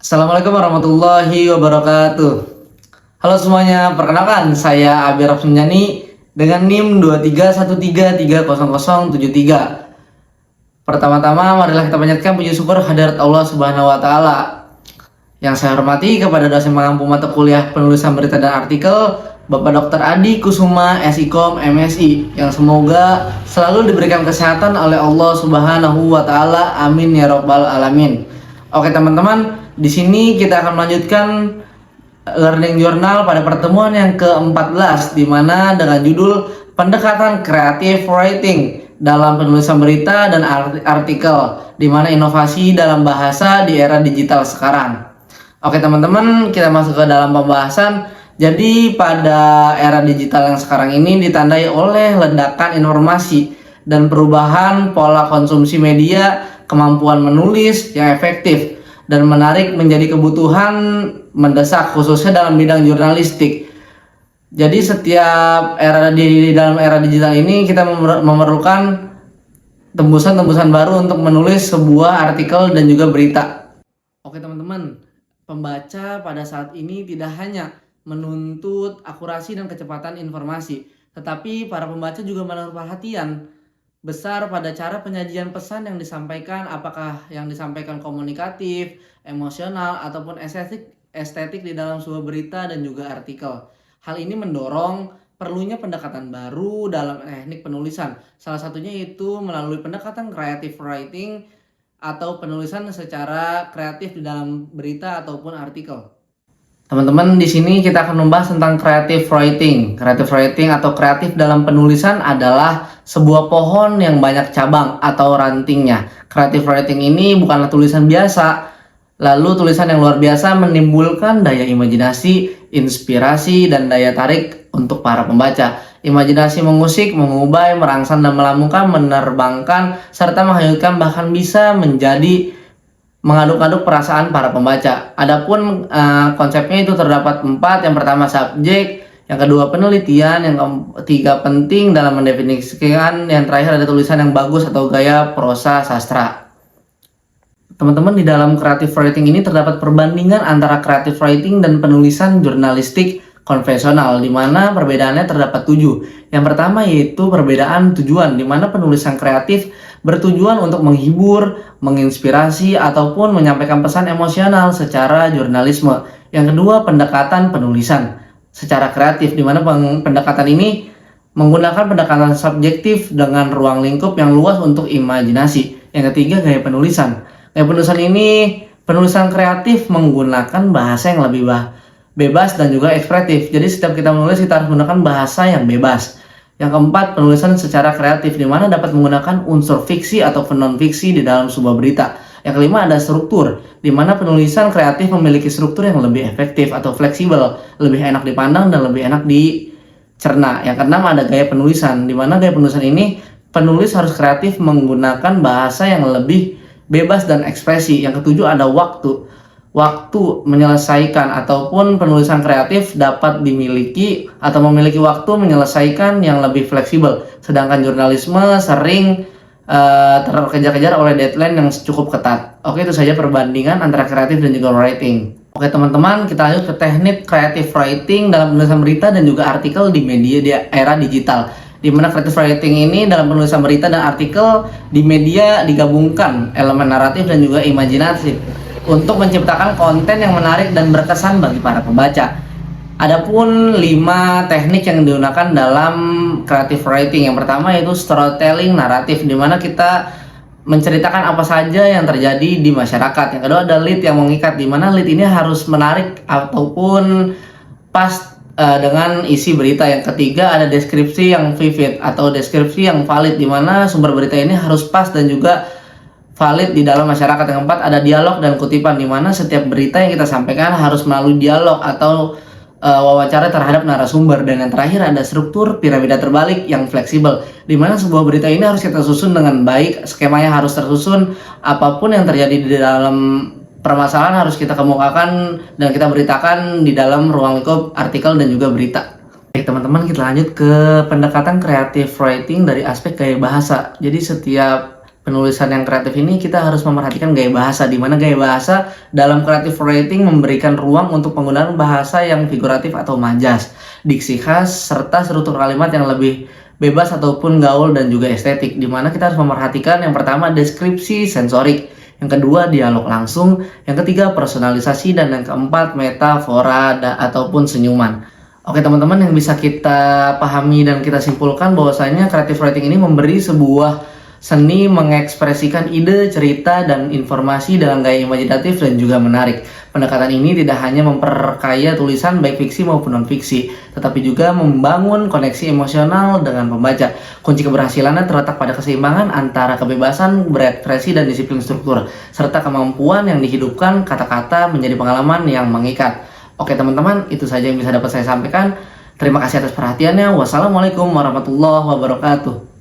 Assalamualaikum warahmatullahi wabarakatuh. Halo semuanya, perkenalkan saya Abi Rapsunjani dengan NIM 2313300073. Pertama-tama marilah kita panjatkan puji syukur hadirat Allah Subhanahu wa taala. Yang saya hormati kepada dosen pengampu mata kuliah penulisan berita dan artikel Bapak Dr. Adi Kusuma SIKOM MSI, yang semoga selalu diberikan kesehatan oleh Allah Subhanahu wa taala. Amin ya rabbal alamin. Oke teman-teman, di sini kita akan melanjutkan learning journal pada pertemuan yang ke-14, di mana dengan judul pendekatan creative writing dalam penulisan berita dan artikel, di mana inovasi dalam bahasa di era digital sekarang. Oke teman-teman, kita masuk ke dalam pembahasan. Jadi pada era digital yang sekarang ini ditandai oleh ledakan informasi dan perubahan pola konsumsi media. Kemampuan menulis yang efektif dan menarik menjadi kebutuhan mendesak, khususnya dalam bidang jurnalistik. Jadi setiap era di dalam era digital ini kita memerlukan tembusan-tembusan baru untuk menulis sebuah artikel dan juga berita. Oke teman-teman, pembaca pada saat ini tidak hanya menuntut akurasi dan kecepatan informasi, tetapi para pembaca juga menaruh perhatian besar pada cara penyajian pesan yang disampaikan, apakah yang disampaikan komunikatif, emosional, ataupun estetik di dalam sebuah berita dan juga artikel. Hal ini mendorong perlunya pendekatan baru dalam teknik penulisan. Salah satunya itu melalui pendekatan creative writing atau penulisan secara kreatif di dalam berita ataupun artikel. Teman-teman, di sini kita akan membahas tentang creative writing. Creative writing atau kreatif dalam penulisan adalah sebuah pohon yang banyak cabang atau rantingnya. Creative writing ini bukanlah tulisan biasa. Lalu tulisan yang luar biasa menimbulkan daya imajinasi, inspirasi, dan daya tarik untuk para pembaca. Imajinasi mengusik, mengubah, merangsang, dan melambungkan, menerbangkan, serta menghanyutkan, bahkan bisa menjadi mengaduk-aduk perasaan para pembaca. Adapun konsepnya itu terdapat 4. Yang pertama subjek, yang kedua penelitian, yang ketiga penting dalam mendefinisikan, yang terakhir ada tulisan yang bagus atau gaya prosa sastra. Teman-teman, di dalam creative writing ini terdapat perbandingan antara creative writing dan penulisan jurnalistik konvensional, di mana perbedaannya terdapat 7. Yang pertama yaitu perbedaan tujuan, di mana penulisan kreatif bertujuan untuk menghibur, menginspirasi, ataupun menyampaikan pesan emosional secara jurnalisme. Yang kedua, pendekatan penulisan secara kreatif, di mana pendekatan ini menggunakan pendekatan subjektif dengan ruang lingkup yang luas untuk imajinasi. Yang ketiga, gaya penulisan. Gaya penulisan ini penulisan kreatif menggunakan bahasa yang lebih bebas dan juga ekspresif. Jadi setiap kita menulis kita harus menggunakan bahasa yang bebas. Yang keempat, penulisan secara kreatif, di mana dapat menggunakan unsur fiksi atau non-fiksi di dalam sebuah berita. Yang kelima, ada struktur, di mana penulisan kreatif memiliki struktur yang lebih efektif atau fleksibel, lebih enak dipandang dan lebih enak dicerna. Yang keenam, ada gaya penulisan, di mana gaya penulisan ini penulis harus kreatif menggunakan bahasa yang lebih bebas dan ekspresi. Yang ketujuh, ada waktu menyelesaikan, ataupun penulisan kreatif dapat dimiliki atau memiliki waktu menyelesaikan yang lebih fleksibel, sedangkan jurnalisme sering terkejar-kejar oleh deadline yang cukup ketat. Oke, itu saja perbandingan antara kreatif dan juga writing. Oke teman-teman, kita lanjut ke teknik creative writing dalam penulisan berita dan juga artikel di media di era digital, di mana creative writing ini dalam penulisan berita dan artikel di media digabungkan elemen naratif dan juga imajinatif untuk menciptakan konten yang menarik dan berkesan bagi para pembaca. Adapun 5 teknik yang digunakan dalam creative writing. Yang pertama yaitu storytelling naratif, di mana kita menceritakan apa saja yang terjadi di masyarakat. Yang kedua ada lead yang mengikat, di mana lead ini harus menarik ataupun pas dengan isi berita. Yang ketiga ada deskripsi yang vivid atau deskripsi yang valid, di mana sumber berita ini harus pas dan juga valid di dalam masyarakat. Yang keempat ada dialog dan kutipan, di mana setiap berita yang kita sampaikan harus melalui dialog atau wawancara terhadap narasumber. Dan yang terakhir ada struktur piramida terbalik yang fleksibel, di mana sebuah berita ini harus kita susun dengan baik, skemanya harus tersusun, apapun yang terjadi di dalam permasalahan harus kita kemukakan dan kita beritakan di dalam ruang lingkup artikel dan juga berita. Baik teman-teman, kita lanjut ke pendekatan creative writing dari aspek gaya bahasa. Jadi setiap penulisan yang kreatif ini kita harus memperhatikan gaya bahasa, di mana gaya bahasa dalam creative writing memberikan ruang untuk penggunaan bahasa yang figuratif atau majas, diksi khas, serta struktur kalimat yang lebih bebas ataupun gaul dan juga estetik, di mana kita harus memperhatikan yang pertama deskripsi sensorik, yang kedua dialog langsung, yang ketiga personalisasi, dan yang keempat metafora ataupun senyuman. Oke teman-teman, yang bisa kita pahami dan kita simpulkan bahwasanya creative writing ini memberi sebuah seni mengekspresikan ide, cerita, dan informasi dalam gaya imajinatif dan juga menarik. Pendekatan ini tidak hanya memperkaya tulisan baik fiksi maupun non-fiksi, tetapi juga membangun koneksi emosional dengan pembaca. Kunci keberhasilannya terletak pada keseimbangan antara kebebasan berekspresi dan disiplin struktur, serta kemampuan yang dihidupkan kata-kata menjadi pengalaman yang mengikat. Oke teman-teman, itu saja yang bisa dapat saya sampaikan. Terima kasih atas perhatiannya. Wassalamualaikum warahmatullahi wabarakatuh.